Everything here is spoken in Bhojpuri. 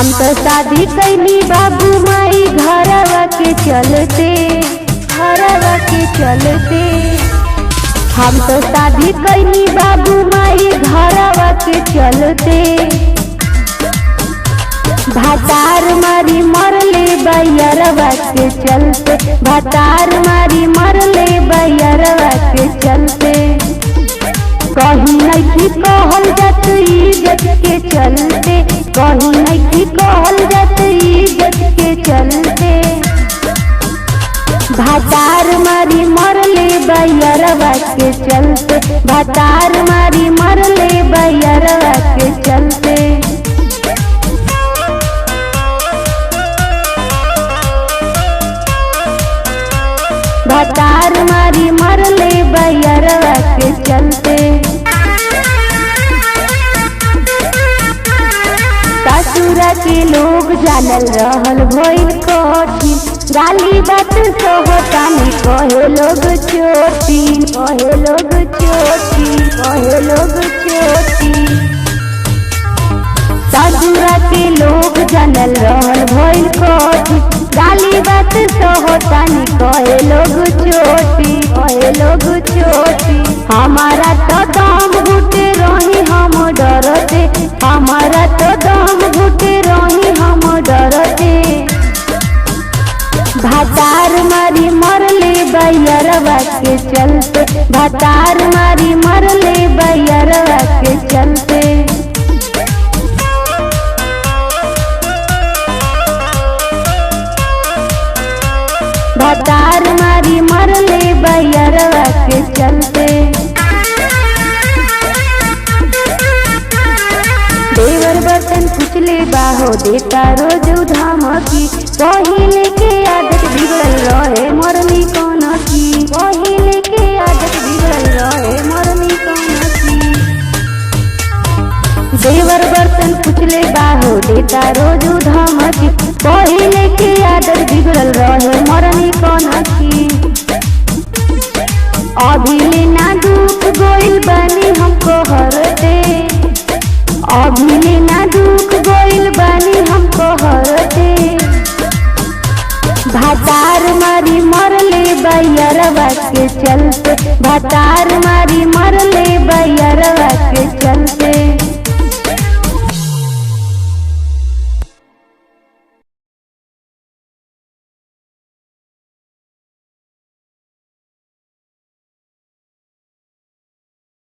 हम तो शादी कैली बाबू माई घरवा के चलते, घरवा के चलते। हम तो शादी कैली बाबू माई घरवा के चलते। भातार मारी मरले बैरवा के चलते, भातार मारी मरले बैरवा के चलते। कहीं नहीं कहल जात इज्जत के चलते, कहीं नहीं कहल जात इज्जत के चलते। भातार मारी मरले बैरवा के चलते, भातार मारी मरले बैरवा के चलते। भातार मारी मरले बैरवा के चलते। ससुरा के लोग जानल रहल भइल कठिन, गाली बात सोहतानी कहे लोग चोटी, कहे लोग चोटी, कहे लोग चोटी। ससुरा के लोग जानल रहल भइल कठिन, गाली बात सोहतानी कहे लोग चोटी, कहे लोग चोटी। हमारा तो दम घुटे रही हम डरते, हमारा तो दम घुटे रही हम डरते। भातार मारी मरले बैरवा के चलते, भातार मारी मरले बैरवा के चलते। भातार मारी मरले बैरवा के चलते। देवर बर्तन कुचले बाहो देता रोज धमकी, पहिले के आदत बिगड़ल रहे मरनी कौन की, पहिले के आदत बिगड़ल रहे मरनी कौन की। देवर बर्तन कुचले बाहो देता रोज धमकी, पहिले के आदत बिगड़ल रहे मरनी कौन की। अभी ना दुख गोइल बानी हमको हरते, अभी ना दुख गोइल बानी हमको हरते। भातार मारी मरले बैरवा के चलते, भातार मारी मरले बैरवा के चलते।